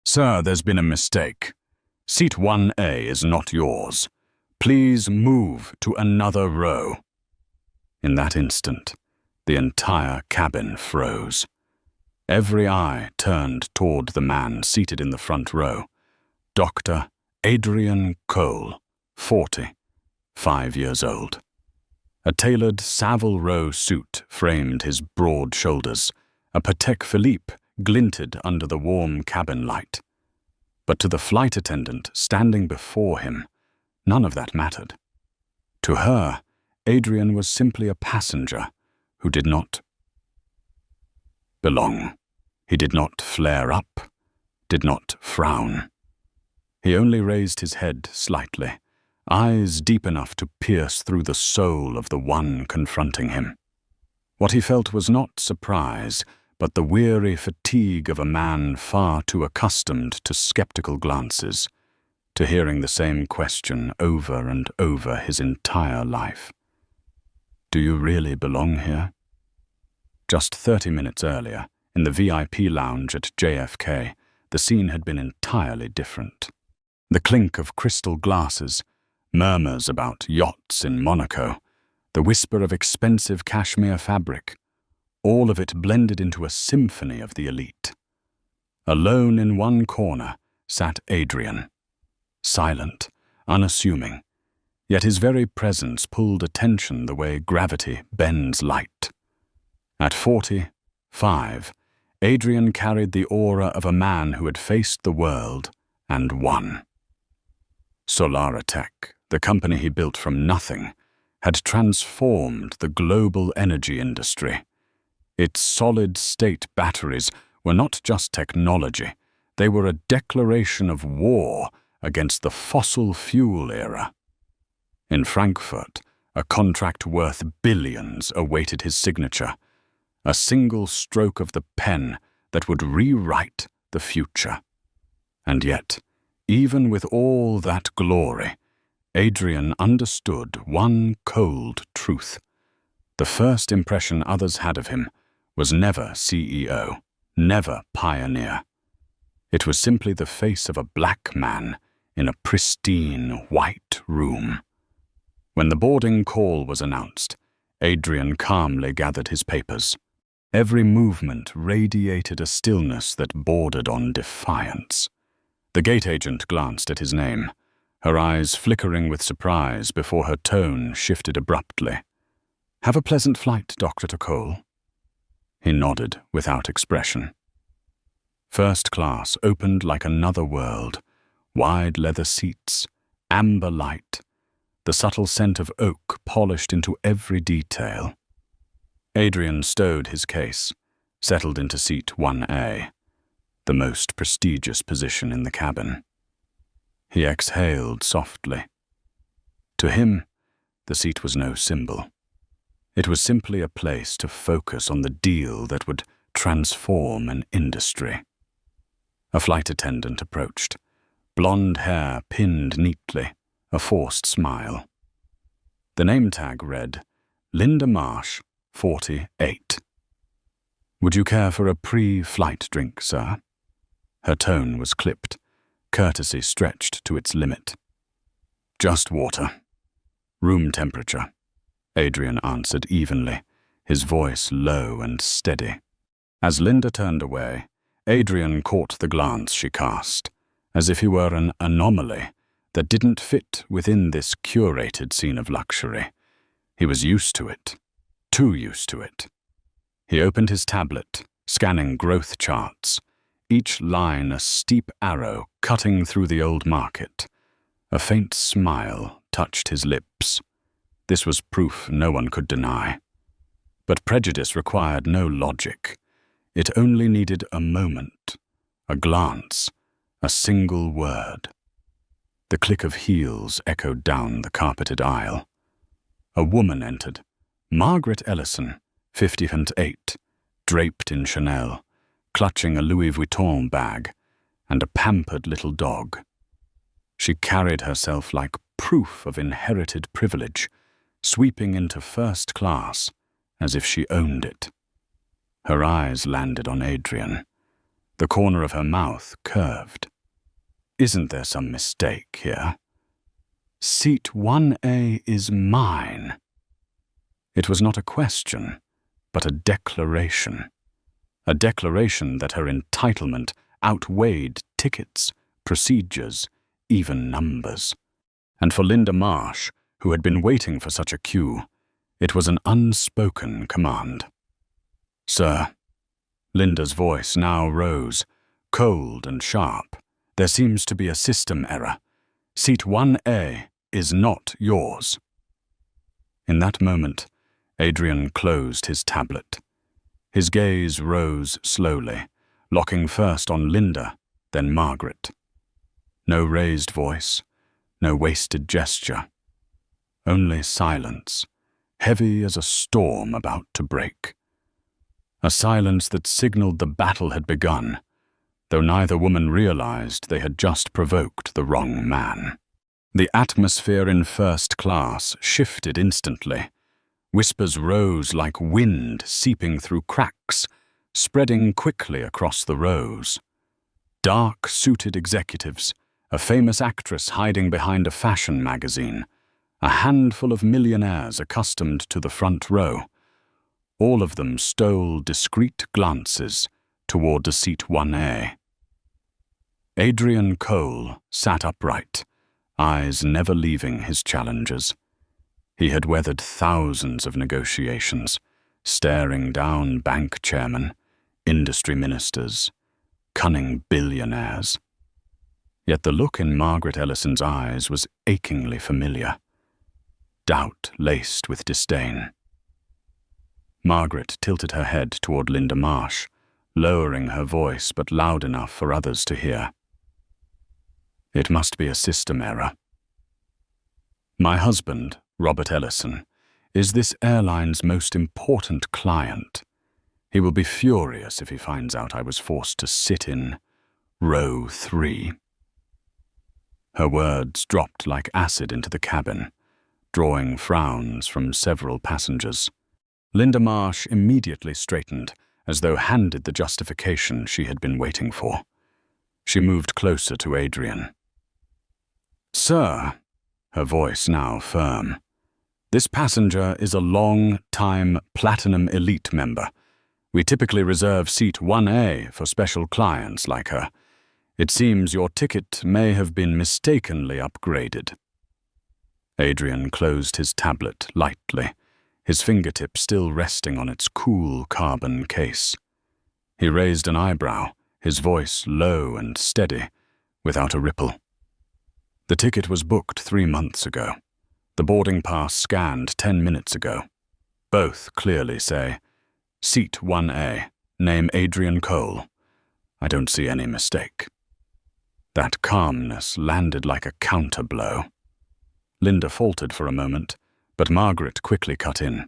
Sir, there's been a mistake. Seat 1A is not yours. Please move to another row. In that instant, the entire cabin froze. Every eye turned toward the man seated in the front row, Dr. Adrian Cole, 40, 5 years old. A tailored Savile Row suit framed his broad shoulders. A Patek Philippe glinted under the warm cabin light. But to the flight attendant standing before him, none of that mattered. To her, Adrian was simply a passenger who did not belong. He did not flare up, did not frown. He only raised his head slightly, eyes deep enough to pierce through the soul of the one confronting him. What he felt was not surprise, but the weary fatigue of a man far too accustomed to skeptical glances, to hearing the same question over and over his entire life. Do you really belong here? Just 30 minutes earlier, in the VIP lounge at JFK, the scene had been entirely different. The clink of crystal glasses, murmurs about yachts in Monaco, the whisper of expensive cashmere fabric, all of it blended into a symphony of the elite. Alone in one corner sat Adrian, silent, unassuming, yet his very presence pulled attention the way gravity bends light. At 45, Adrian carried the aura of a man who had faced the world and won. Solaritech, the company he built from nothing, had transformed the global energy industry. Its solid-state batteries were not just technology, they were a declaration of war against the fossil fuel era. In Frankfurt, a contract worth billions awaited his signature, a single stroke of the pen that would rewrite the future. And yet, even with all that glory, Adrian understood one cold truth. The first impression others had of him was never CEO, never pioneer. It was simply the face of a black man in a pristine white room. When the boarding call was announced, Adrian calmly gathered his papers. Every movement radiated a stillness that bordered on defiance. The gate agent glanced at his name, her eyes flickering with surprise before her tone shifted abruptly. "Have a pleasant flight, Dr. Cole." He nodded without expression. First class opened like another world, wide leather seats, amber light, the subtle scent of oak polished into every detail. Adrian stowed his case, settled into seat 1A, the most prestigious position in the cabin. He exhaled softly. To him, the seat was no symbol. It was simply a place to focus on the deal that would transform an industry. A flight attendant approached, blonde hair pinned neatly, a forced smile. The name tag read, Linda Marsh, 48. "Would you care for a pre-flight drink, sir?" Her tone was clipped, courtesy stretched to its limit. "Just water. Room temperature," Adrian answered evenly, his voice low and steady. As Linda turned away, Adrian caught the glance she cast, as if he were an anomaly that didn't fit within this curated scene of luxury. He was used to it, too used to it. He opened his tablet, scanning growth charts, each line a steep arrow cutting through the old market. A faint smile touched his lips. This was proof no one could deny. But prejudice required no logic. It only needed a moment, a glance, a single word. The click of heels echoed down the carpeted aisle. A woman entered, Margaret Ellison, 58, draped in Chanel, clutching a Louis Vuitton bag and a pampered little dog. She carried herself like proof of inherited privilege, sweeping into first class as if she owned it. Her eyes landed on Adrian. The corner of her mouth curved. Isn't there some mistake here? Seat 1A is mine. It was not a question, but a declaration. A declaration that her entitlement outweighed tickets, procedures, even numbers. And for Linda Marsh, who had been waiting for such a cue, it was an unspoken command. Sir. Linda's voice now rose, cold and sharp. There seems to be a system error. Seat 1A is not yours. In that moment, Adrian closed his tablet. His gaze rose slowly, locking first on Linda, then Margaret. No raised voice, no wasted gesture. Only silence, heavy as a storm about to break. A silence that signaled the battle had begun, though neither woman realized they had just provoked the wrong man. The atmosphere in first class shifted instantly. Whispers rose like wind seeping through cracks, spreading quickly across the rows. Dark-suited executives, a famous actress hiding behind a fashion magazine, a handful of millionaires accustomed to the front row. All of them stole discreet glances toward the seat 1A. Adrian Cole sat upright, eyes never leaving his challengers. He had weathered thousands of negotiations, staring down bank chairmen, industry ministers, cunning billionaires. Yet the look in Margaret Ellison's eyes was achingly familiar, doubt laced with disdain. Margaret tilted her head toward Linda Marsh, lowering her voice but loud enough for others to hear. It must be a system error. My husband, Robert Ellison, is this airline's most important client. He will be furious if he finds out I was forced to sit in row 3. Her words dropped like acid into the cabin, drawing frowns from several passengers. Linda Marsh immediately straightened, as though handed the justification she had been waiting for. She moved closer to Adrian. Sir, her voice now firm, this passenger is a long-time Platinum Elite member. We typically reserve seat 1A for special clients like her. It seems your ticket may have been mistakenly upgraded. Adrian closed his tablet lightly, his fingertip still resting on its cool carbon case. He raised an eyebrow, his voice low and steady, without a ripple. The ticket was booked 3 months ago. The boarding pass scanned 10 minutes ago. Both clearly say, Seat 1A, name Adrian Cole. I don't see any mistake. That calmness landed like a counter-blow. Linda faltered for a moment, but Margaret quickly cut in.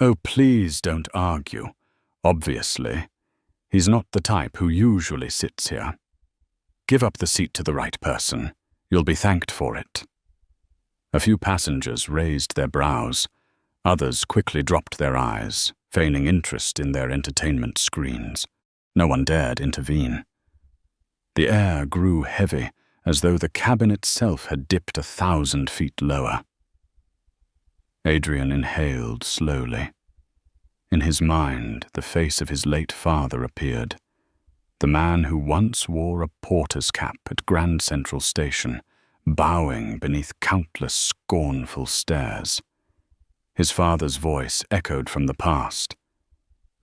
Oh, please don't argue. Obviously, he's not the type who usually sits here. Give up the seat to the right person. You'll be thanked for it. A few passengers raised their brows. Others quickly dropped their eyes, feigning interest in their entertainment screens. No one dared intervene. The air grew heavy, as though the cabin itself had dipped 1,000 feet lower. Adrian inhaled slowly. In his mind, the face of his late father appeared. The man who once wore a porter's cap at Grand Central Station, bowing beneath countless scornful stares. His father's voice echoed from the past.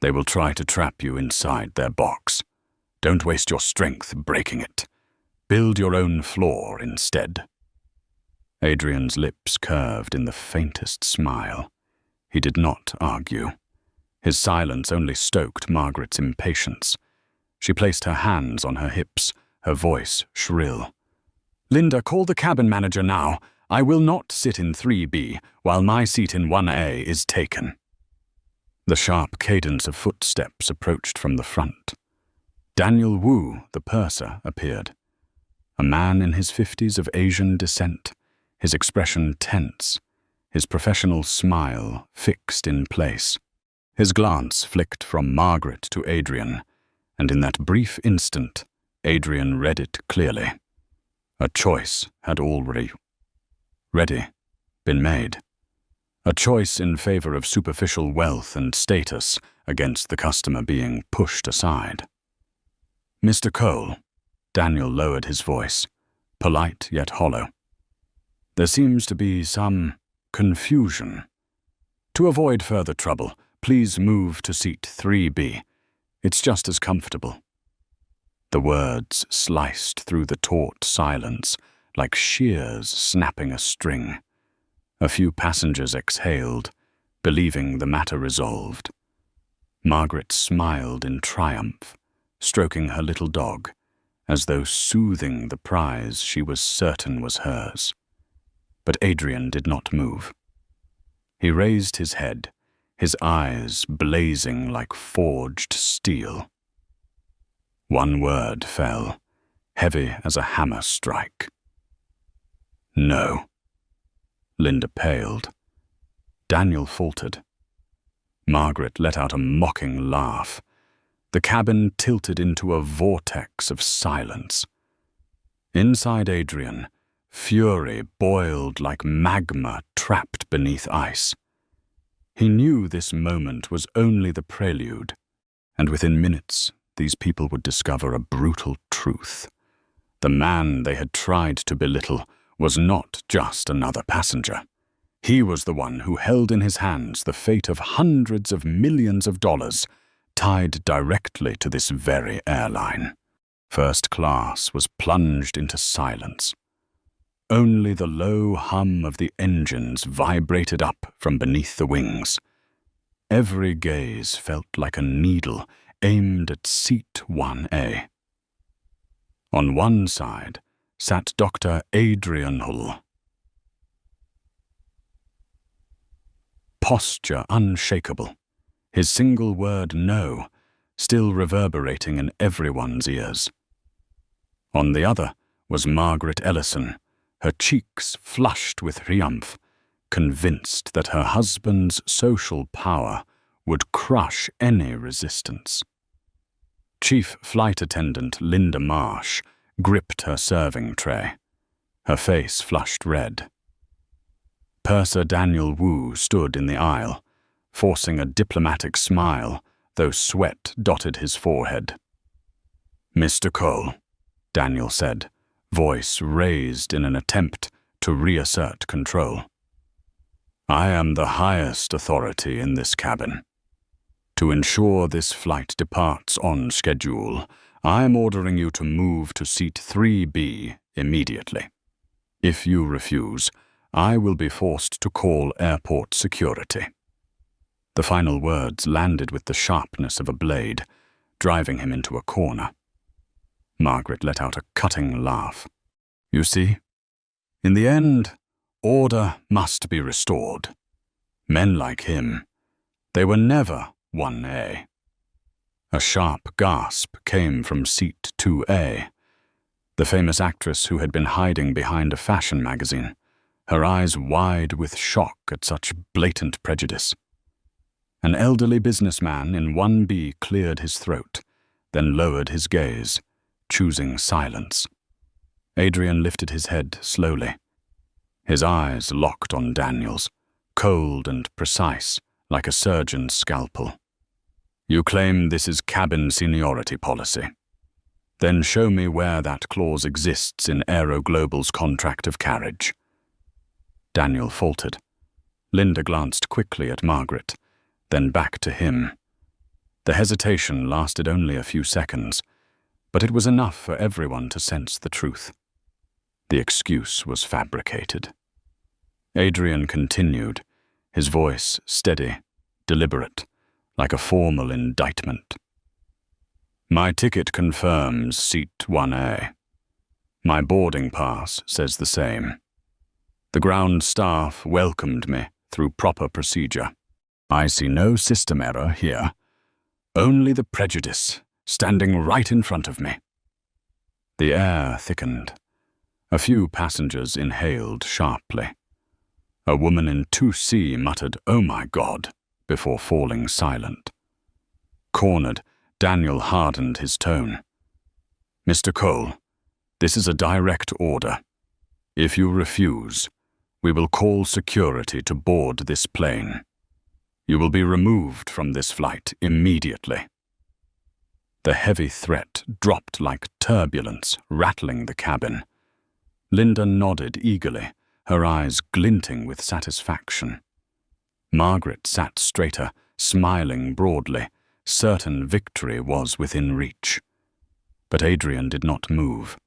They will try to trap you inside their box. Don't waste your strength breaking it. Build your own floor instead. Adrian's lips curved in the faintest smile. He did not argue. His silence only stoked Margaret's impatience. She placed her hands on her hips, her voice shrill. Linda, call the cabin manager now. I will not sit in 3B while my seat in 1A is taken. The sharp cadence of footsteps approached from the front. Daniel Wu, the purser, appeared. A man in his 50s of Asian descent, his expression tense, his professional smile fixed in place. His glance flicked from Margaret to Adrian, and in that brief instant, Adrian read it clearly. A choice had already been made. A choice in favor of superficial wealth and status against the customer being pushed aside. "Mr. Cole," Daniel lowered his voice, polite yet hollow. "There seems to be some confusion. To avoid further trouble, please move to seat 3B. It's just as comfortable." The words sliced through the taut silence like shears snapping a string. A few passengers exhaled, believing the matter resolved. Margaret smiled in triumph, stroking her little dog, as though soothing the prize she was certain was hers. But Adrian did not move. He raised his head, his eyes blazing like forged steel. One word fell, heavy as a hammer strike. "No." Linda paled. Daniel faltered. Margaret let out a mocking laugh. The cabin tilted into a vortex of silence. Inside Adrian, fury boiled like magma trapped beneath ice. He knew this moment was only the prelude, and within minutes these people would discover a brutal truth. The man they had tried to belittle was not just another passenger. He was the one who held in his hands the fate of hundreds of millions of dollars tied directly to this very airline. First class was plunged into silence. Only the low hum of the engines vibrated up from beneath the wings. Every gaze felt like a needle aimed at seat 1A. On one side sat Dr. Adrian Hull. Posture unshakable, his single word "no" still reverberating in everyone's ears. On the other was Margaret Ellison, her cheeks flushed with triumph, convinced that her husband's social power would crush any resistance. Chief Flight Attendant Linda Marsh gripped her serving tray. Her face flushed red. Purser Daniel Wu stood in the aisle, forcing a diplomatic smile, though sweat dotted his forehead. "Mr. Cole," Daniel said, voice raised in an attempt to reassert control. "I am the highest authority in this cabin. To ensure this flight departs on schedule, I am ordering you to move to seat 3B immediately. If you refuse, I will be forced to call airport security." The final words landed with the sharpness of a blade, driving him into a corner. Margaret let out a cutting laugh. "You see, in the end, order must be restored. Men like him, they were never 1A. A sharp gasp came from seat 2A. The famous actress who had been hiding behind a fashion magazine, her eyes wide with shock at such blatant prejudice. An elderly businessman in 1B cleared his throat, then lowered his gaze, choosing silence. Adrian lifted his head slowly. His eyes locked on Daniel's, cold and precise, like a surgeon's scalpel. "You claim this is cabin seniority policy. Then show me where that clause exists in Aero Global's contract of carriage." Daniel faltered. Linda glanced quickly at Margaret, then back to him. The hesitation lasted only a few seconds, but it was enough for everyone to sense the truth. The excuse was fabricated. Adrian continued, his voice steady, deliberate, like a formal indictment. "My ticket confirms seat 1A. My boarding pass says the same. The ground staff welcomed me through proper procedure. I see no system error here, only the prejudice standing right in front of me." The air thickened. A few passengers inhaled sharply. A woman in 2C muttered, "Oh my God," before falling silent. Cornered, Daniel hardened his tone. "Mr. Cole, this is a direct order. If you refuse, we will call security to board this plane. You will be removed from this flight immediately." The heavy threat dropped like turbulence, rattling the cabin. Linda nodded eagerly, her eyes glinting with satisfaction. Margaret sat straighter, smiling broadly, certain victory was within reach. But Adrian did not move.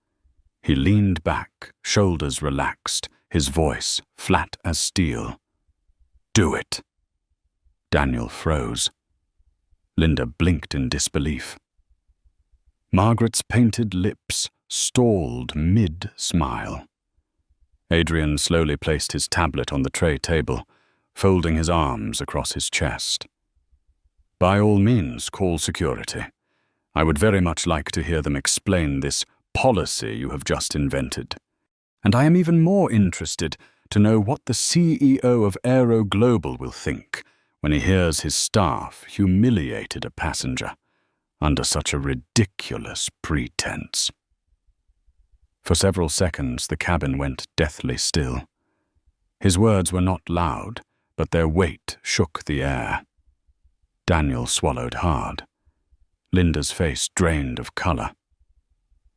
He leaned back, shoulders relaxed, his voice flat as steel. "Do it." Daniel froze. Linda blinked in disbelief. Margaret's painted lips stalled mid-smile. Adrian slowly placed his tablet on the tray table, folding his arms across his chest. "By all means, call security. I would very much like to hear them explain this policy you have just invented. And I am even more interested to know what the CEO of Aero Global will think when he hears his staff humiliated a passenger under such a ridiculous pretense." For several seconds the cabin went deathly still. His words were not loud, but their weight shook the air. Daniel swallowed hard. Linda's face drained of color.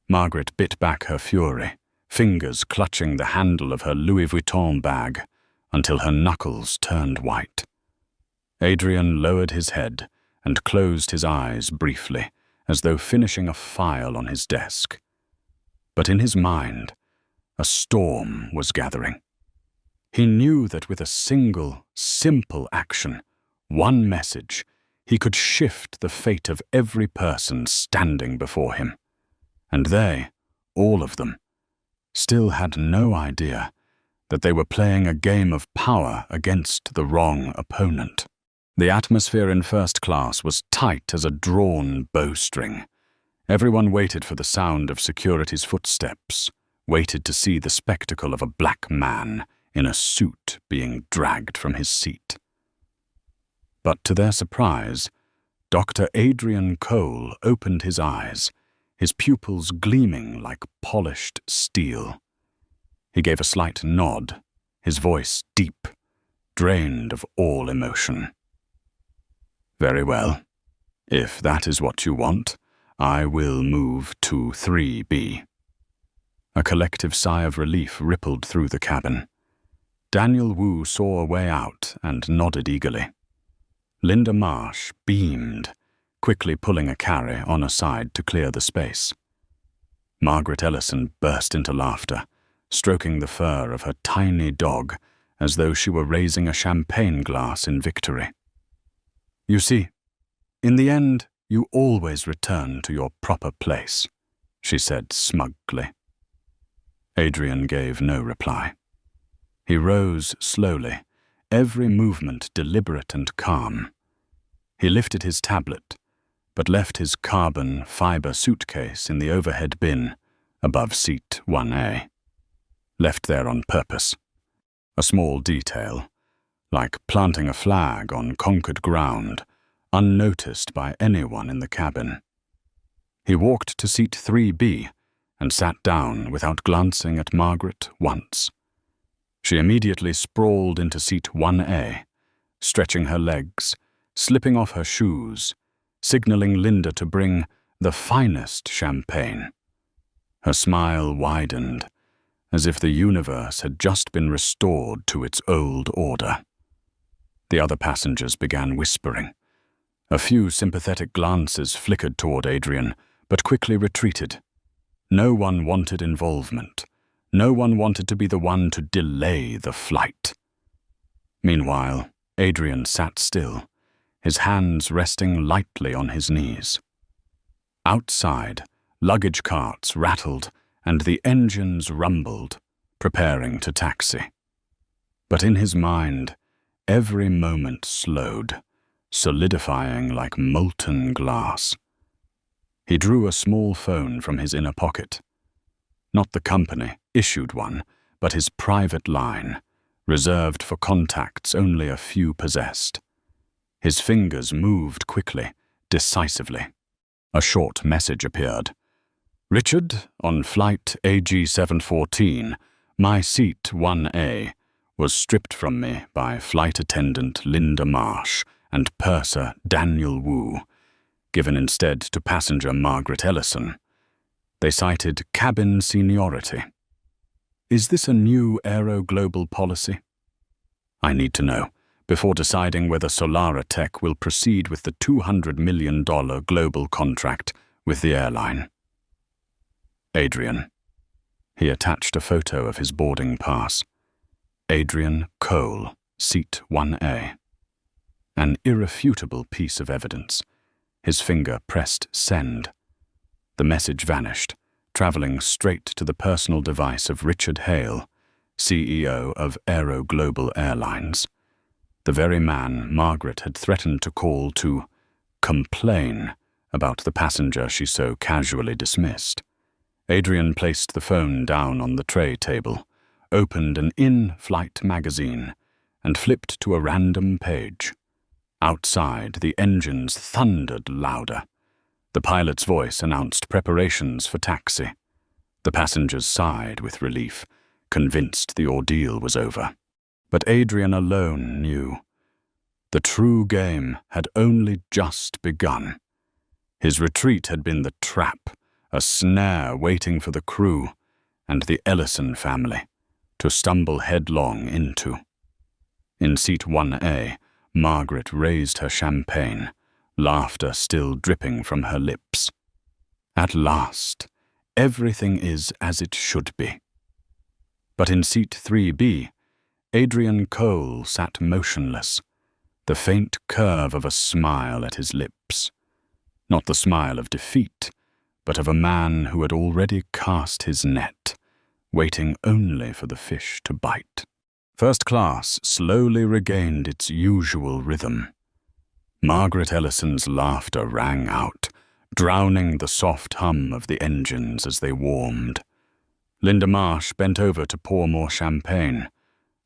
Margaret bit back her fury, fingers clutching the handle of her Louis Vuitton bag until her knuckles turned white. Adrian lowered his head and closed his eyes briefly, as though finishing a file on his desk. But in his mind, a storm was gathering. He knew that with a single, simple action, one message, he could shift the fate of every person standing before him. And they, all of them, still had no idea that they were playing a game of power against the wrong opponent. The atmosphere in first class was tight as a drawn bowstring. Everyone waited for the sound of security's footsteps, waited to see the spectacle of a black man in a suit being dragged from his seat. But to their surprise, Dr. Adrian Cole opened his eyes, his pupils gleaming like polished steel. He gave a slight nod, his voice deep, drained of all emotion. "Very well. If that is what you want, I will move to 3B. A collective sigh of relief rippled through the cabin. Daniel Wu saw a way out and nodded eagerly. Linda Marsh beamed, quickly pulling a carry on aside to clear the space. Margaret Ellison burst into laughter, stroking the fur of her tiny dog as though she were raising a champagne glass in victory. "You see, in the end, you always return to your proper place," she said smugly. Adrian gave no reply. He rose slowly, every movement deliberate and calm. He lifted his tablet, but left his carbon fiber suitcase in the overhead bin above seat 1A. Left there on purpose. A small detail, like planting a flag on conquered ground, unnoticed by anyone in the cabin. He walked to seat 3B and sat down without glancing at Margaret once. She immediately sprawled into seat 1A, stretching her legs, slipping off her shoes, signaling Linda to bring the finest champagne. Her smile widened, as if the universe had just been restored to its old order. The other passengers began whispering. A few sympathetic glances flickered toward Adrian, but quickly retreated. No one wanted involvement. No one wanted to be the one to delay the flight. Meanwhile, Adrian sat still, his hands resting lightly on his knees. Outside, luggage carts rattled and the engines rumbled, preparing to taxi. But in his mind, every moment slowed, solidifying like molten glass. He drew a small phone from his inner pocket. Not the company issued one, but his private line, reserved for contacts only a few possessed. His fingers moved quickly, decisively. A short message appeared. Richard, on flight AG714, my seat 1A, was stripped from me by flight attendant Linda Marsh and purser Daniel Wu, given instead to passenger Margaret Ellison. They cited cabin seniority. Is this a new Aero Global policy? I need to know, before deciding whether Solara Tech will proceed with the $200 million global contract with the airline. Adrian. He attached a photo of his boarding pass. Adrian Cole, seat 1A. An irrefutable piece of evidence. His finger pressed send. The message vanished, traveling straight to the personal device of Richard Hale, CEO of Aero Global Airlines. The very man Margaret had threatened to call to complain about the passenger she so casually dismissed. Adrian placed the phone down on the tray table, opened an in-flight magazine, and flipped to a random page. Outside, the engines thundered louder. The pilot's voice announced preparations for taxi. The passengers sighed with relief, convinced the ordeal was over. But Adrian alone knew. The true game had only just begun. His retreat had been the trap, a snare waiting for the crew and the Ellison family to stumble headlong into. In seat 1A, Margaret raised her champagne, laughter still dripping from her lips. At last, everything is as it should be. But in seat 3B, Adrian Cole sat motionless, the faint curve of a smile at his lips. Not the smile of defeat, but of a man who had already cast his net, waiting only for the fish to bite. First class slowly regained its usual rhythm. Margaret Ellison's laughter rang out, drowning the soft hum of the engines as they warmed. Linda Marsh bent over to pour more champagne,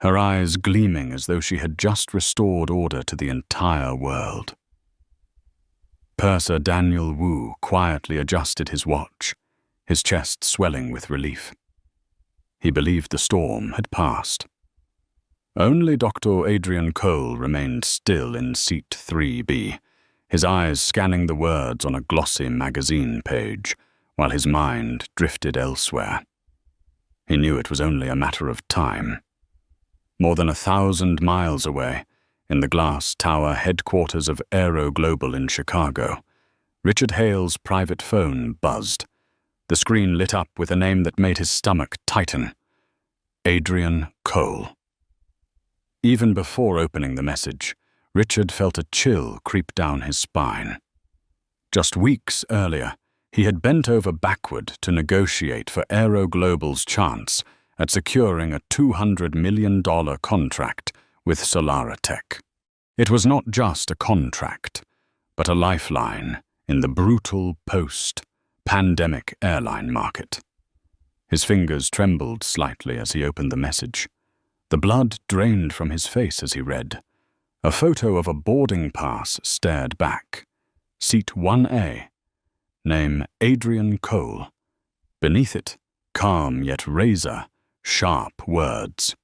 her eyes gleaming as though she had just restored order to the entire world. Purser Daniel Wu quietly adjusted his watch, his chest swelling with relief. He believed the storm had passed. Only Dr. Adrian Cole remained still in seat 3B, his eyes scanning the words on a glossy magazine page, while his mind drifted elsewhere. He knew it was only a matter of time. More than 1,000 miles away, in the glass tower headquarters of Aero Global in Chicago, Richard Hale's private phone buzzed. The screen lit up with a name that made his stomach tighten. Adrian Cole. Even before opening the message, Richard felt a chill creep down his spine. Just weeks earlier, he had bent over backward to negotiate for Aero Global's chance at securing a $200 million contract with Solara Tech. It was not just a contract, but a lifeline in the brutal post-pandemic airline market. His fingers trembled slightly as he opened the message. The blood drained from his face as he read. A photo of a boarding pass stared back. Seat 1A. Name Adrian Cole. Beneath it, calm yet razor-sharp words.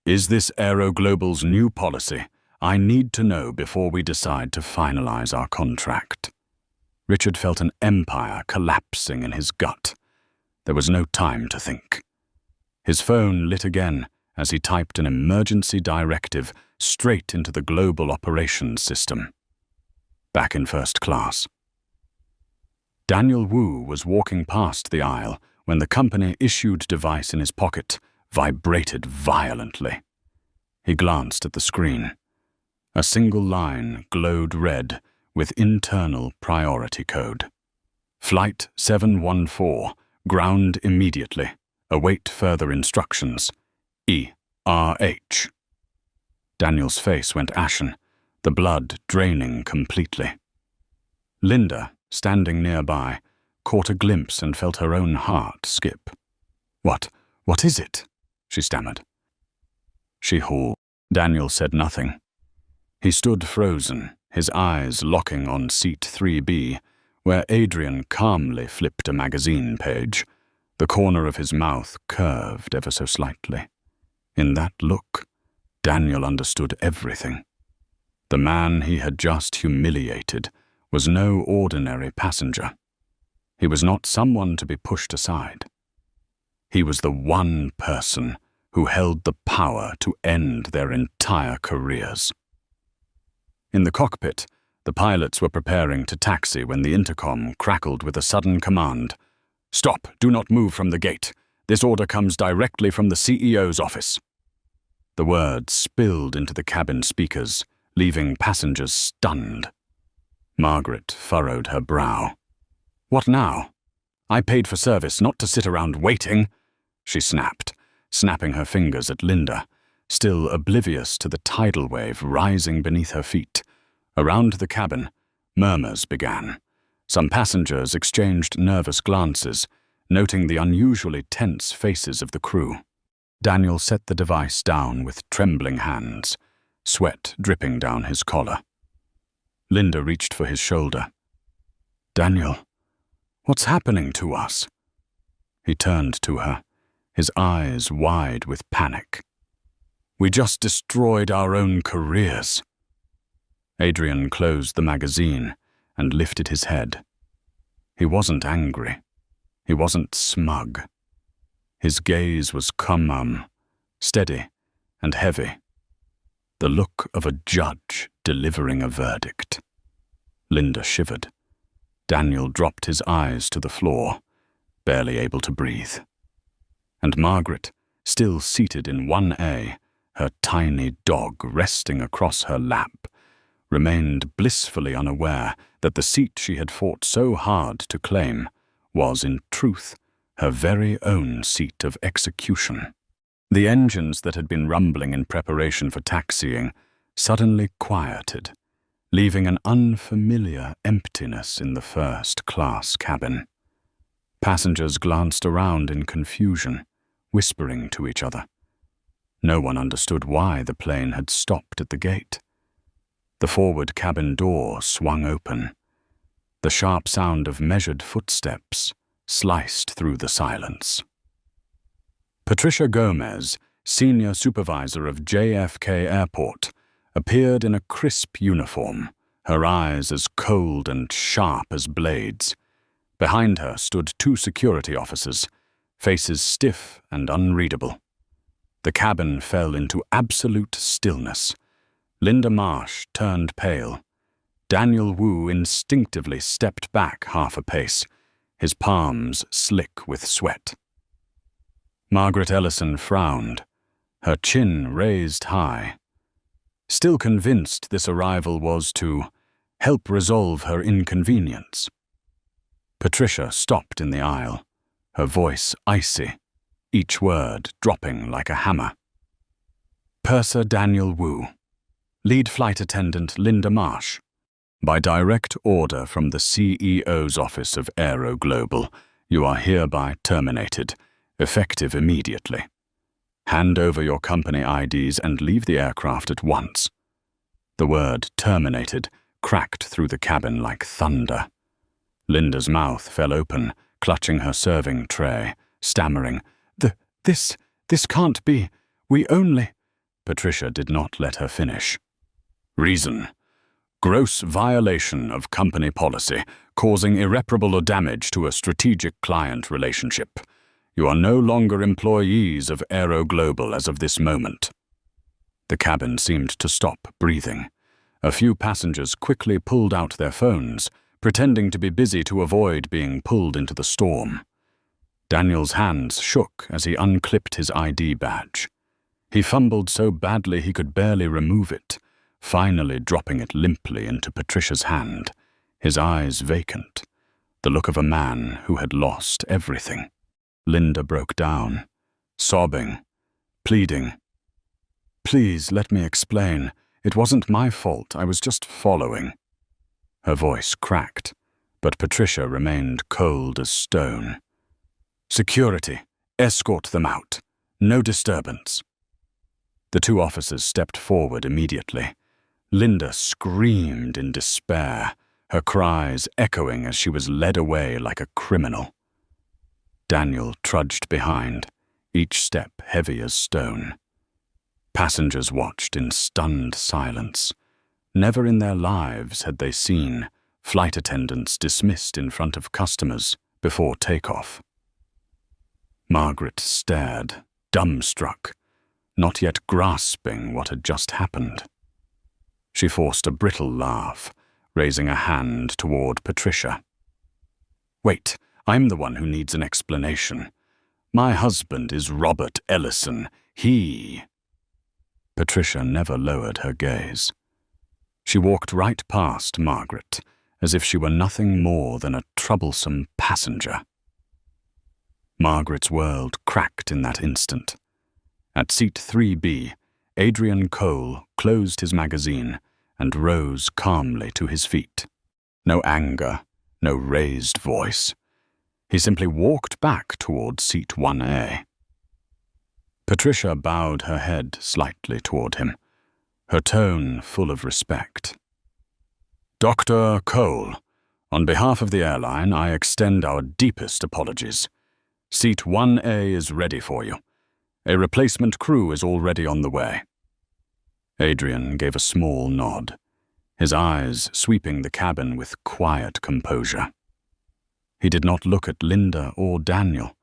Is this Aero Global's new policy? I need to know before we decide to finalize our contract. Richard felt an empire collapsing in his gut. There was no time to think. His phone lit again as he typed an emergency directive straight into the global operations system. Back in first class. Daniel Wu was walking past the aisle when the company-issued device in his pocket vibrated violently. He glanced at the screen. A single line glowed red with internal priority code. Flight 714, ground immediately. Await further instructions. E.R.H. Daniel's face went ashen, the blood draining completely. Linda, standing nearby, caught a glimpse and felt her own heart skip. What is it?" she stammered. "She-Hulk." Daniel said nothing. He stood frozen, his eyes locking on seat 3B, where Adrian calmly flipped a magazine page, the corner of his mouth curved ever so slightly. In that look, Daniel understood everything. The man he had just humiliated was no ordinary passenger. He was not someone to be pushed aside. He was the one person who held the power to end their entire careers. In the cockpit, the pilots were preparing to taxi when the intercom crackled with a sudden command. "Stop! Do not move from the gate. This order comes directly from the CEO's office." The words spilled into the cabin speakers, leaving passengers stunned. Margaret furrowed her brow. "What now? I paid for service, not to sit around waiting," she snapped, snapping her fingers at Linda, still oblivious to the tidal wave rising beneath her feet. Around the cabin, murmurs began. Some passengers exchanged nervous glances, noting the unusually tense faces of the crew. Daniel set the device down with trembling hands, sweat dripping down his collar. Linda reached for his shoulder. "Daniel, what's happening to us?" He turned to her, his eyes wide with panic. "We just destroyed our own careers." Adrian closed the magazine and lifted his head. He wasn't angry. He wasn't smug. His gaze was calm, steady, and heavy. The look of a judge delivering a verdict. Linda shivered. Daniel dropped his eyes to the floor, barely able to breathe. And Margaret, still seated in 1A, her tiny dog resting across her lap, remained blissfully unaware that the seat she had fought so hard to claim was, in truth, her very own seat of execution. The engines that had been rumbling in preparation for taxiing suddenly quieted, leaving an unfamiliar emptiness in the first-class cabin. Passengers glanced around in confusion, whispering to each other. No one understood why the plane had stopped at the gate. The forward cabin door swung open. The sharp sound of measured footsteps sliced through the silence. Patricia Gomez, senior supervisor of JFK Airport, appeared in a crisp uniform, her eyes as cold and sharp as blades. Behind her stood two security officers, faces stiff and unreadable. The cabin fell into absolute stillness. Linda Marsh turned pale. Daniel Wu instinctively stepped back half a pace, his palms slick with sweat. Margaret Ellison frowned, her chin raised high. Still convinced this arrival was to help resolve her inconvenience. Patricia stopped in the aisle, her voice icy, each word dropping like a hammer. "Purser Daniel Wu. Lead Flight Attendant Linda Marsh. By direct order from the CEO's office of Aero Global, you are hereby terminated, effective immediately. Hand over your company IDs and leave the aircraft at once." The word terminated cracked through the cabin like thunder. Linda's mouth fell open, clutching her serving tray, stammering, This can't be. We only—" Patricia did not let her finish. "Reason. Gross violation of company policy, causing irreparable damage to a strategic client relationship. You are no longer employees of Aero Global as of this moment." The cabin seemed to stop breathing. A few passengers quickly pulled out their phones, pretending to be busy to avoid being pulled into the storm. Daniel's hands shook as he unclipped his ID badge. He fumbled so badly he could barely remove it, finally dropping it limply into Patricia's hand, his eyes vacant, the look of a man who had lost everything. Linda broke down, sobbing, pleading. "Please let me explain. It wasn't my fault. I was just following." Her voice cracked, but Patricia remained cold as stone. "Security, escort them out. No disturbance." The two officers stepped forward immediately. Linda screamed in despair, her cries echoing as she was led away like a criminal. Daniel trudged behind, each step heavy as stone. Passengers watched in stunned silence. Never in their lives had they seen flight attendants dismissed in front of customers before takeoff. Margaret stared, dumbstruck, not yet grasping what had just happened. She forced a brittle laugh, raising a hand toward Patricia. "Wait, I'm the one who needs an explanation. My husband is Robert Ellison. Patricia never lowered her gaze. She walked right past Margaret, as if she were nothing more than a troublesome passenger. Margaret's world cracked in that instant. At seat 3B, Adrian Cole closed his magazine and rose calmly to his feet. No anger, no raised voice. He simply walked back toward seat 1A. Patricia bowed her head slightly toward him, her tone full of respect. "Dr. Cole, on behalf of the airline, I extend our deepest apologies. Seat 1A is ready for you. A replacement crew is already on the way." Adrian gave a small nod, his eyes sweeping the cabin with quiet composure. He did not look at Linda or Daniel.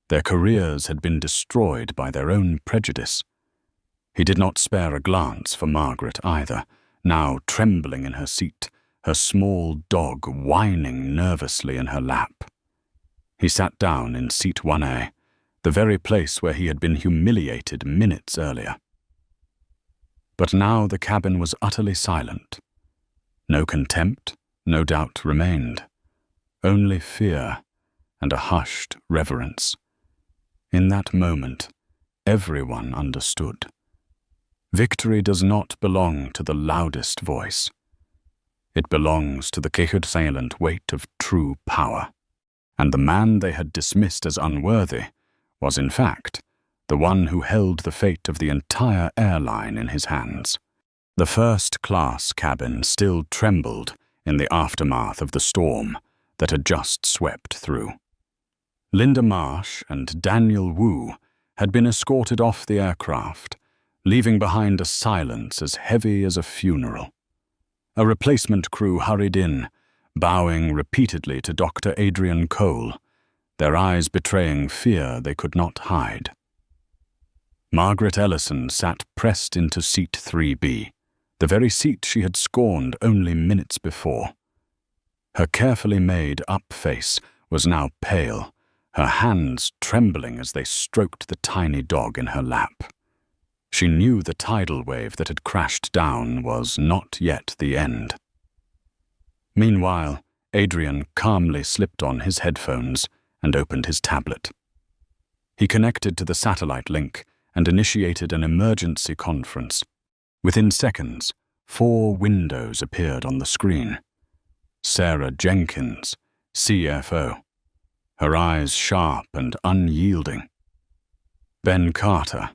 Their careers had been destroyed by their own prejudice. He did not spare a glance for Margaret either, now trembling in her seat, her small dog whining nervously in her lap. He sat down in seat 1A, the very place where he had been humiliated minutes earlier. But now the cabin was utterly silent. No contempt, no doubt, remained. Only fear and a hushed reverence. In that moment, everyone understood. Victory does not belong to the loudest voice. It belongs to the silent weight of true power. And the man they had dismissed as unworthy was, in fact, the one who held the fate of the entire airline in his hands. The first-class cabin still trembled in the aftermath of the storm that had just swept through. Linda Marsh and Daniel Wu had been escorted off the aircraft, leaving behind a silence as heavy as a funeral. A replacement crew hurried in, bowing repeatedly to Dr. Adrian Cole, their eyes betraying fear they could not hide. Margaret Ellison sat pressed into seat 3B, the very seat she had scorned only minutes before. Her carefully made-up face was now pale, her hands trembling as they stroked the tiny dog in her lap. She knew the tidal wave that had crashed down was not yet the end. Meanwhile, Adrian calmly slipped on his headphones and opened his tablet. He connected to the satellite link and initiated an emergency conference. Within seconds, 4 windows appeared on the screen. Sarah Jenkins, CFO, her eyes sharp and unyielding. Ben Carter,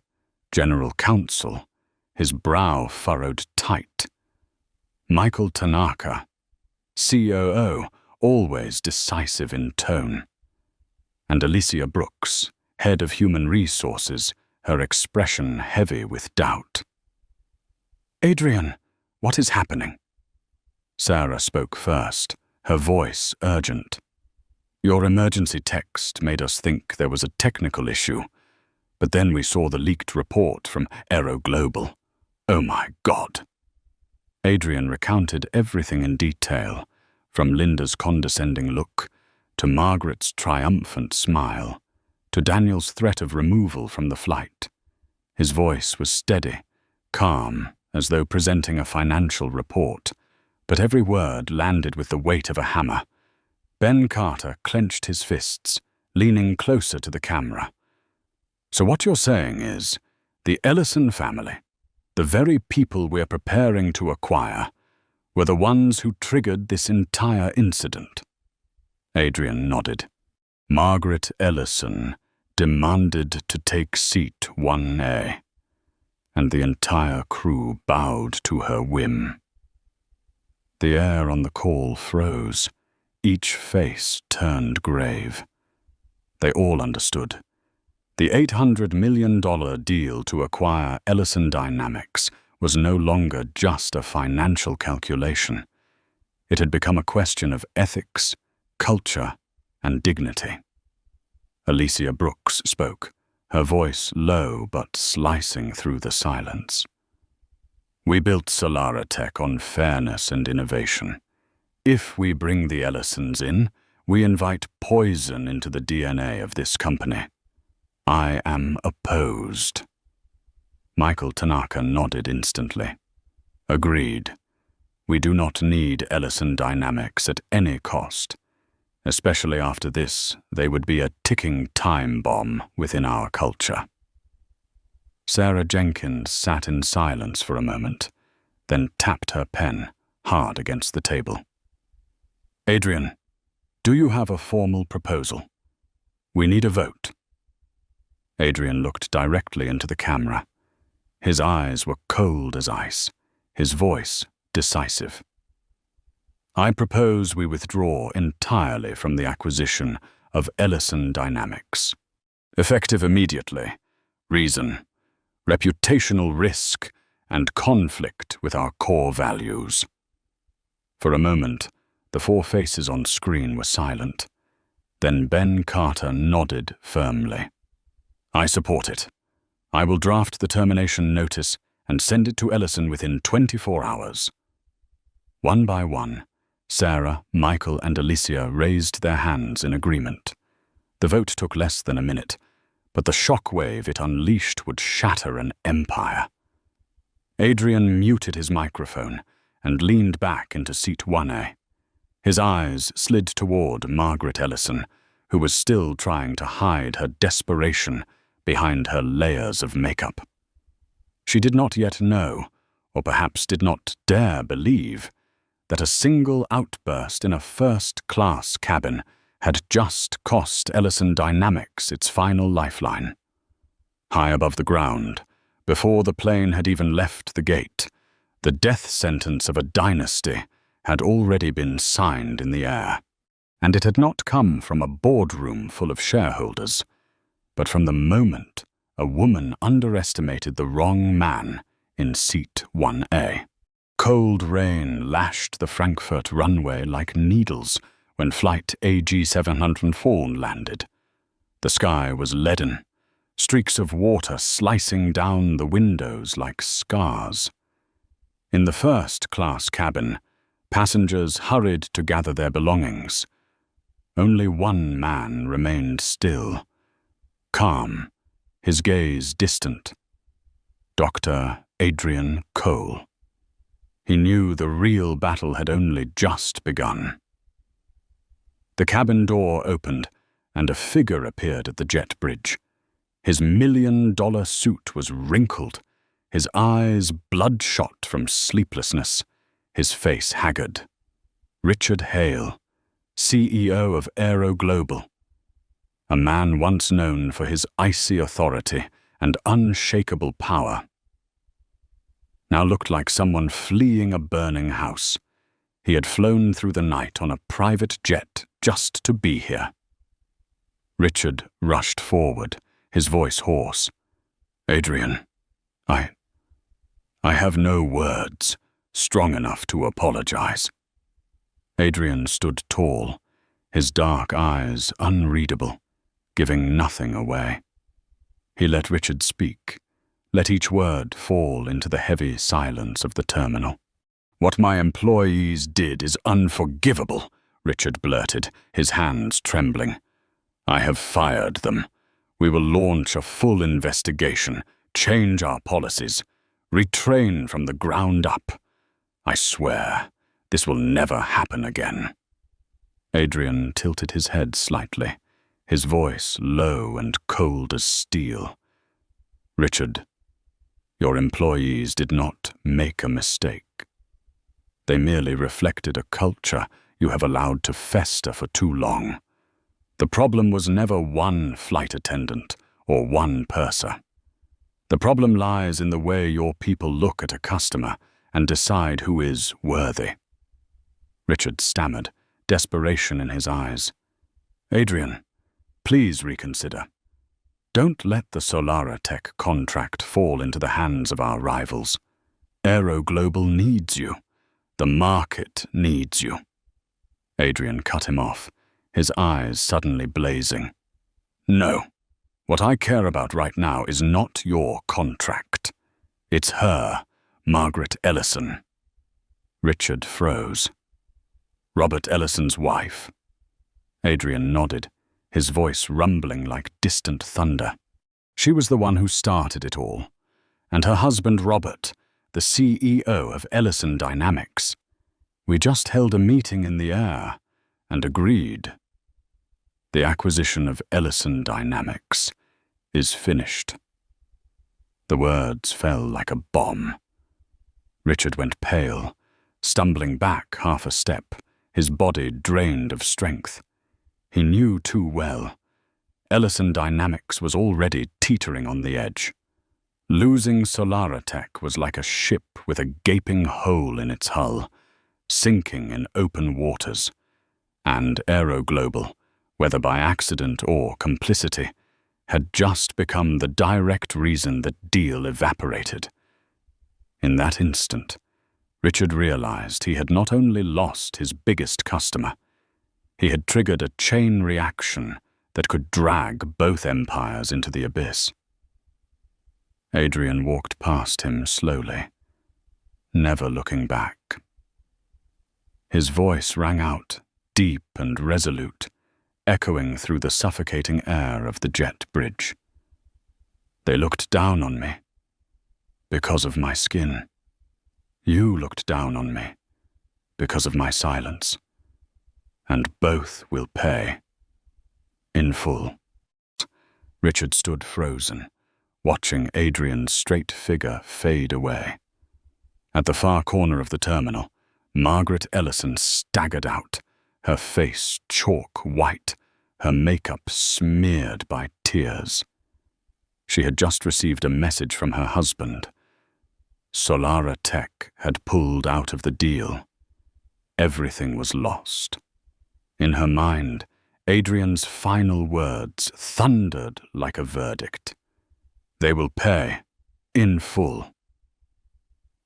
General Counsel, his brow furrowed tight. Michael Tanaka, COO, always decisive in tone. And Alicia Brooks, Head of Human Resources, her expression heavy with doubt. "Adrian, what is happening?" Sarah spoke first, her voice urgent. "Your emergency text made us think there was a technical issue, but then we saw the leaked report from Aero Global. Oh my God!" Adrian recounted everything in detail, from Linda's condescending look, to Margaret's triumphant smile, to Daniel's threat of removal from the flight. His voice was steady, calm, as though presenting a financial report, but every word landed with the weight of a hammer. Ben Carter clenched his fists, leaning closer to the camera. "So what you're saying is, the Ellison family, the very people we're preparing to acquire, were the ones who triggered this entire incident?" Adrian nodded. Margaret Ellison demanded to take seat 1A, and the entire crew bowed to her whim. The air on the call froze. Each face turned grave. They all understood. The $800 million deal to acquire Ellison Dynamics was no longer just a financial calculation. It had become a question of ethics, culture, and dignity. Alicia Brooks spoke, her voice low but slicing through the silence. We built Solara Tech on fairness and innovation. If we bring the Ellisons in, we invite poison into the DNA of this company. I am opposed. Michael Tanaka nodded instantly. Agreed. We do not need Ellison Dynamics at any cost. Especially after this, they would be a ticking time bomb within our culture. Sarah Jenkins sat in silence for a moment, then tapped her pen hard against the table. Adrian, do you have a formal proposal? We need a vote. Adrian looked directly into the camera. His eyes were cold as ice, his voice decisive. I propose we withdraw entirely from the acquisition of Ellison Dynamics. Effective immediately. Reason, reputational risk, and conflict with our core values. For a moment, the four faces on screen were silent. Then Ben Carter nodded firmly. I support it. I will draft the termination notice and send it to Ellison within 24 hours. One by one, Sarah, Michael, and Alicia raised their hands in agreement. The vote took less than a minute, but the shockwave it unleashed would shatter an empire. Adrian muted his microphone and leaned back into seat 1A. His eyes slid toward Margaret Ellison, who was still trying to hide her desperation behind her layers of makeup. She did not yet know, or perhaps did not dare believe, that a single outburst in a first-class cabin had just cost Ellison Dynamics its final lifeline. High above the ground, before the plane had even left the gate, the death sentence of a dynasty had already been signed in the air. And it had not come from a boardroom full of shareholders, but from the moment a woman underestimated the wrong man in seat 1A. Cold rain lashed the Frankfurt runway like needles when flight AG-704 landed. The sky was leaden, streaks of water slicing down the windows like scars. In the first-class cabin, passengers hurried to gather their belongings. Only one man remained still, calm, his gaze distant. Dr. Adrian Cole. He knew the real battle had only just begun. The cabin door opened, and a figure appeared at the jet bridge. His $1 million suit was wrinkled, his eyes bloodshot from sleeplessness, his face haggard. Richard Hale, CEO of Aero Global. A man once known for his icy authority and unshakable power. Now looked like someone fleeing a burning house. He had flown through the night on a private jet just to be here. Richard rushed forward, his voice hoarse. Adrian, I have no words strong enough to apologize. Adrian stood tall, his dark eyes unreadable, giving nothing away. He let Richard speak, let each word fall into the heavy silence of the terminal. What my employees did is unforgivable, Richard blurted, his hands trembling. I have fired them. We will launch a full investigation, change our policies, retrain from the ground up. I swear, this will never happen again. Adrian tilted his head slightly, his voice low and cold as steel. Richard, your employees did not make a mistake. They merely reflected a culture you have allowed to fester for too long. The problem was never one flight attendant or one purser. The problem lies in the way your people look at a customer and decide who is worthy. Richard stammered, desperation in his eyes. "Adrian, please reconsider. Don't let the Solara Tech contract fall into the hands of our rivals. Aero Global needs you. The market needs you." Adrian cut him off, his eyes suddenly blazing. "No. What I care about right now is not your contract. It's her, Margaret Ellison." Richard froze. "Robert Ellison's wife?" Adrian nodded, his voice rumbling like distant thunder. "She was the one who started it all. And her husband Robert, the CEO of Ellison Dynamics. We just held a meeting in the air and agreed. The acquisition of Ellison Dynamics is finished." The words fell like a bomb. Richard went pale, stumbling back half a step, his body drained of strength. He knew too well. Ellison Dynamics was already teetering on the edge. Losing Solara Tech was like a ship with a gaping hole in its hull, sinking in open waters. And Aero Global, whether by accident or complicity, had just become the direct reason the deal evaporated. In that instant, Richard realized he had not only lost his biggest customer, he had triggered a chain reaction that could drag both empires into the abyss. Adrian walked past him slowly, never looking back. His voice rang out, deep and resolute, echoing through the suffocating air of the jet bridge. "They looked down on me because of my skin. You looked down on me because of my silence. And both will pay. In full." Richard stood frozen, watching Adrian's straight figure fade away. At the far corner of the terminal, Margaret Ellison staggered out, her face chalk white, her makeup smeared by tears. She had just received a message from her husband. Solara Tech had pulled out of the deal. Everything was lost. In her mind, Adrian's final words thundered like a verdict. They will pay, in full.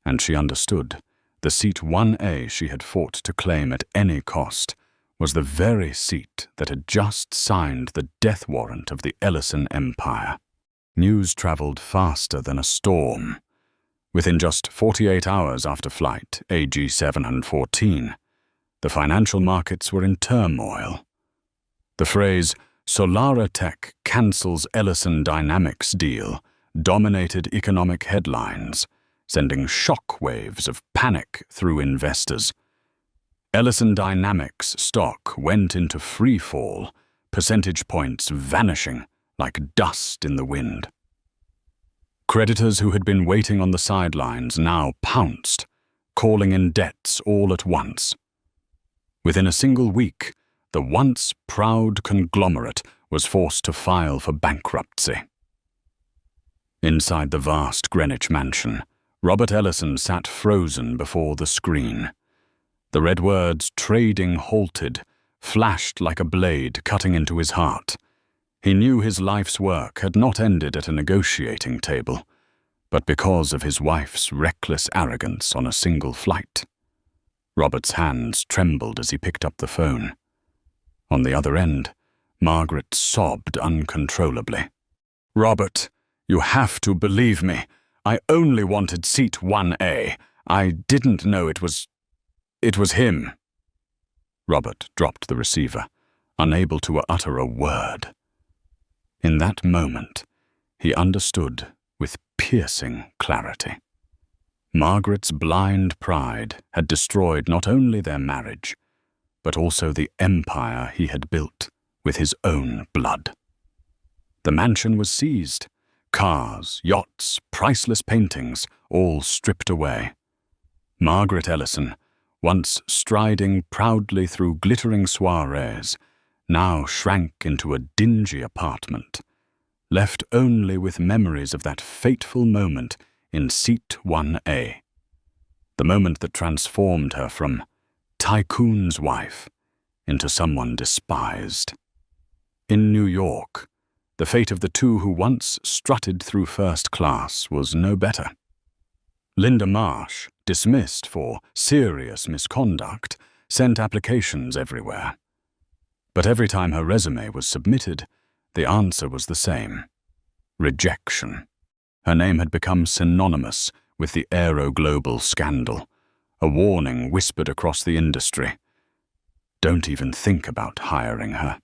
And she understood. The seat 1A she had fought to claim at any cost was the very seat that had just signed the death warrant of the Ellison Empire. News traveled faster than a storm. Within just 48 hours after flight AG 714, the financial markets were in turmoil. The phrase, "Solara Tech cancels Ellison Dynamics deal," dominated economic headlines, sending shockwaves of panic through investors. Ellison Dynamics stock went into free fall, percentage points vanishing like dust in the wind. Creditors who had been waiting on the sidelines now pounced, calling in debts all at once. Within a single week, the once proud conglomerate was forced to file for bankruptcy. Inside the vast Greenwich mansion, Robert Ellison sat frozen before the screen. The red words "trading halted" flashed like a blade cutting into his heart. He knew his life's work had not ended at a negotiating table, but because of his wife's reckless arrogance on a single flight. Robert's hands trembled as he picked up the phone. On the other end, Margaret sobbed uncontrollably. "Robert, you have to believe me. I only wanted seat 1A. I didn't know it was him." Robert dropped the receiver, unable to utter a word. In that moment, he understood with piercing clarity. Margaret's blind pride had destroyed not only their marriage, but also the empire he had built with his own blood. The mansion was seized. Cars, yachts, priceless paintings, all stripped away. Margaret Ellison, once striding proudly through glittering soirees, now shrank into a dingy apartment, left only with memories of that fateful moment in seat 1A, the moment that transformed her from tycoon's wife into someone despised. In New York, the fate of the two who once strutted through first class was no better. Linda Marsh, dismissed for serious misconduct, sent applications everywhere. But every time her resume was submitted, the answer was the same: rejection. Her name had become synonymous with the Aero-Global scandal, a warning whispered across the industry. Don't even think about hiring her.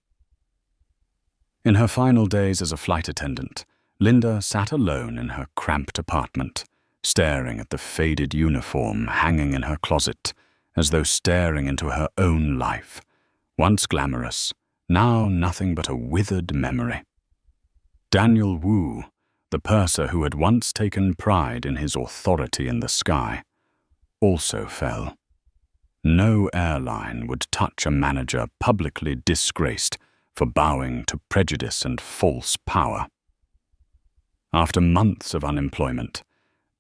In her final days as a flight attendant, Linda sat alone in her cramped apartment, staring at the faded uniform hanging in her closet, as though staring into her own life, once glamorous, now nothing but a withered memory. Daniel Wu, the purser who had once taken pride in his authority in the sky, also fell. No airline would touch a manager publicly disgraced for bowing to prejudice and false power. After months of unemployment,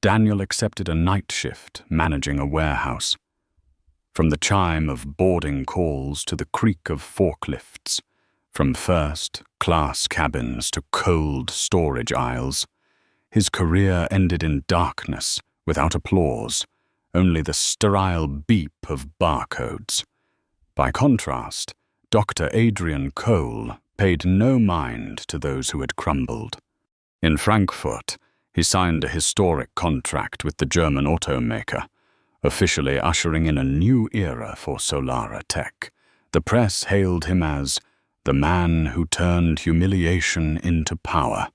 Daniel accepted a night shift managing a warehouse. From the chime of boarding calls to the creak of forklifts, from first-class cabins to cold storage aisles, his career ended in darkness without applause, only the sterile beep of barcodes. By contrast, Dr. Adrian Cole paid no mind to those who had crumbled. In Frankfurt, he signed a historic contract with the German automaker, officially ushering in a new era for Solara Tech. The press hailed him as the man who turned humiliation into power,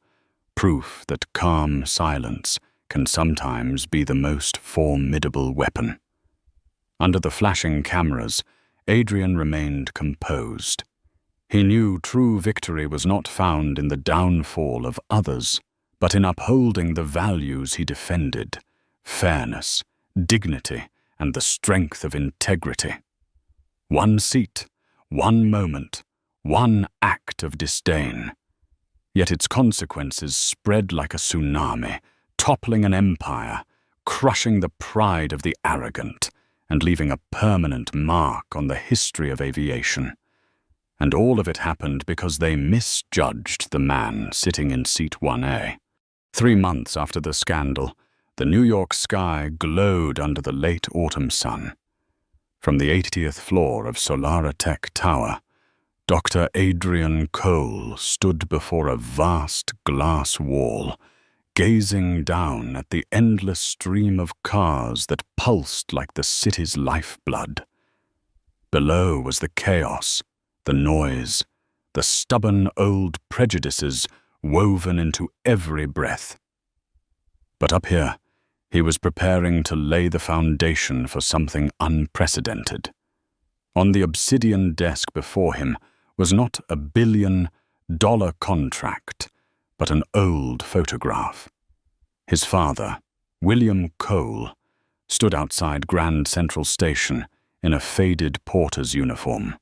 proof that calm silence can sometimes be the most formidable weapon. Under the flashing cameras, Adrian remained composed. He knew true victory was not found in the downfall of others, but in upholding the values he defended: fairness, dignity, and the strength of integrity. One seat, one moment, one act of disdain. Yet its consequences spread like a tsunami, toppling an empire, crushing the pride of the arrogant, and leaving a permanent mark on the history of aviation. And all of it happened because they misjudged the man sitting in seat 1A. 3 months after the scandal, the New York sky glowed under the late autumn sun. From the 80th floor of Solara Tech Tower, Dr. Adrian Cole stood before a vast glass wall, gazing down at the endless stream of cars that pulsed like the city's lifeblood. Below was the chaos, the noise, the stubborn old prejudices woven into every breath. But up here, he was preparing to lay the foundation for something unprecedented. On the obsidian desk before him was not a billion-dollar contract, but an old photograph. His father, William Cole, stood outside Grand Central Station in a faded porter's uniform,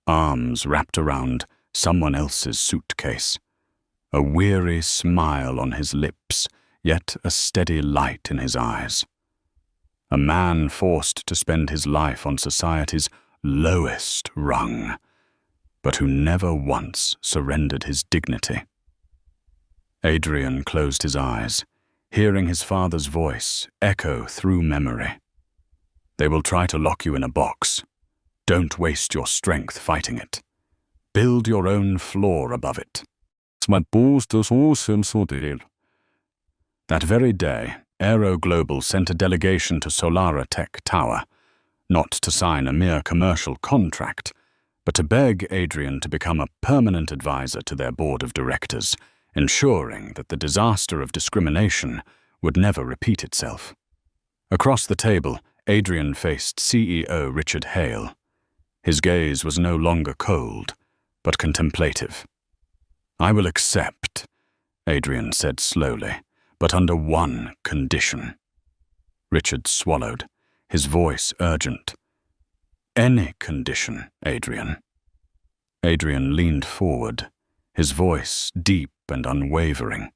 arms wrapped around someone else's suitcase, a weary smile on his lips, yet a steady light in his eyes. A man forced to spend his life on society's lowest rung, but who never once surrendered his dignity. Adrian closed his eyes, hearing his father's voice echo through memory. They will try to lock you in a box. Don't waste your strength fighting it. Build your own floor above it. That very day, Aero-Global sent a delegation to Solara Tech Tower, not to sign a mere commercial contract, but to beg Adrian to become a permanent advisor to their board of directors, ensuring that the disaster of discrimination would never repeat itself. Across the table, Adrian faced CEO Richard Hale. His gaze was no longer cold, but contemplative. "I will accept," Adrian said slowly, "but under one condition." Richard swallowed, his voice urgent. "Any condition, Adrian." Adrian leaned forward, his voice deep and unwavering.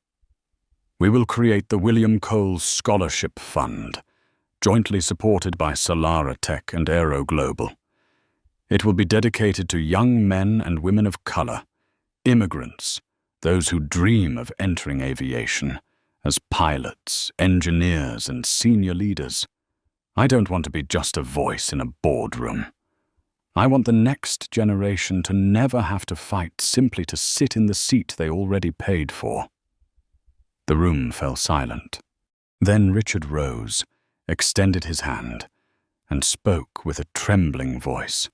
"We will create the William Cole Scholarship Fund, jointly supported by Solara Tech and Aero-Global. It will be dedicated to young men and women of color, immigrants, those who dream of entering aviation as pilots, engineers, and senior leaders. I don't want to be just a voice in a boardroom. I want the next generation to never have to fight simply to sit in the seat they already paid for. The room fell silent. Then Richard rose, extended his hand, and spoke with a trembling voice.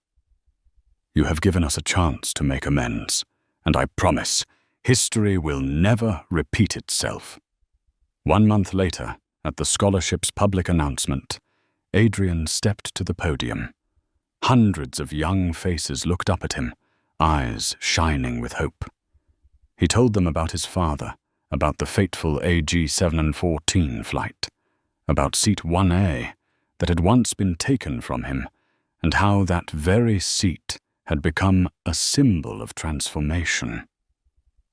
You have given us a chance to make amends, and I promise history will never repeat itself. 1 month later, at the scholarship's public announcement, Adrian stepped to the podium. Hundreds of young faces looked up at him, eyes shining with hope. He told them about his father, about the fateful AG 714 flight, about seat 1A that had once been taken from him, and how that very seat had become a symbol of transformation.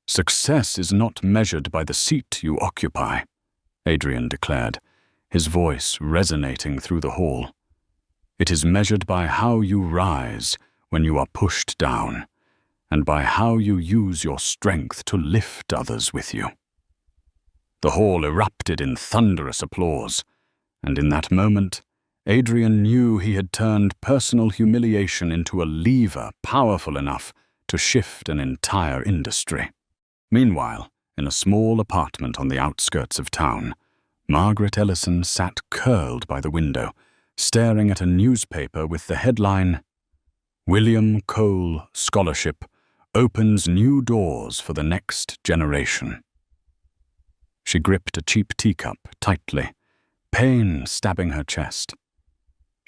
Success is not measured by the seat you occupy, Adrian declared, his voice resonating through the hall. It is measured by how you rise when you are pushed down, and by how you use your strength to lift others with you. The hall erupted in thunderous applause, and in that moment, Adrian knew he had turned personal humiliation into a lever powerful enough to shift an entire industry. Meanwhile, in a small apartment on the outskirts of town, Margaret Ellison sat curled by the window, staring at a newspaper with the headline, "William Cole Scholarship Opens New Doors for the Next Generation." She gripped a cheap teacup tightly, pain stabbing her chest.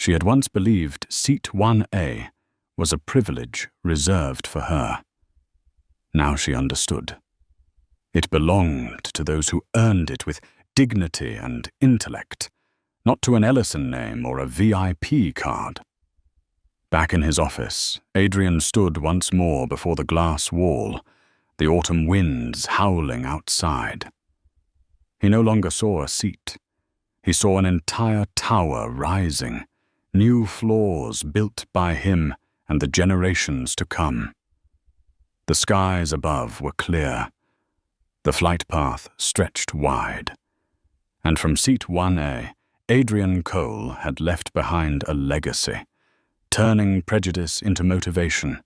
She had once believed seat 1A was a privilege reserved for her. Now she understood. It belonged to those who earned it with dignity and intellect, not to an Ellison name or a VIP card. Back in his office, Adrian stood once more before the glass wall, the autumn winds howling outside. He no longer saw a seat. He saw an entire tower rising, new floors built by him and the generations to come. The skies above were clear. The flight path stretched wide. And from seat 1A, Adrian Cole had left behind a legacy, turning prejudice into motivation,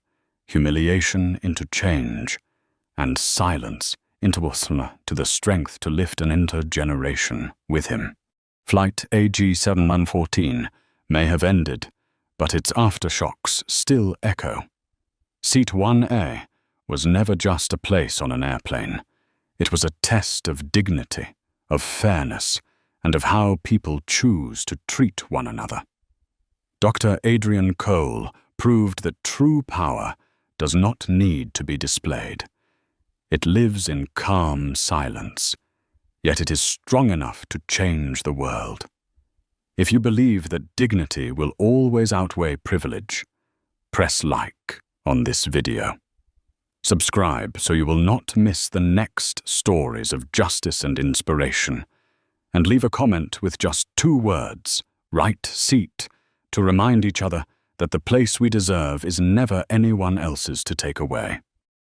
humiliation into change, and silence into to the strength to lift an intergeneration with him. Flight AG 714 may have ended, but its aftershocks still echo. Seat 1A was never just a place on an airplane. It was a test of dignity, of fairness, and of how people choose to treat one another. Dr. Adrian Cole proved that true power does not need to be displayed. It lives in calm silence, yet it is strong enough to change the world. If you believe that dignity will always outweigh privilege, press like on this video. Subscribe so you will not miss the next stories of justice and inspiration, and leave a comment with just 2 words, "right seat," to remind each other that the place we deserve is never anyone else's to take away.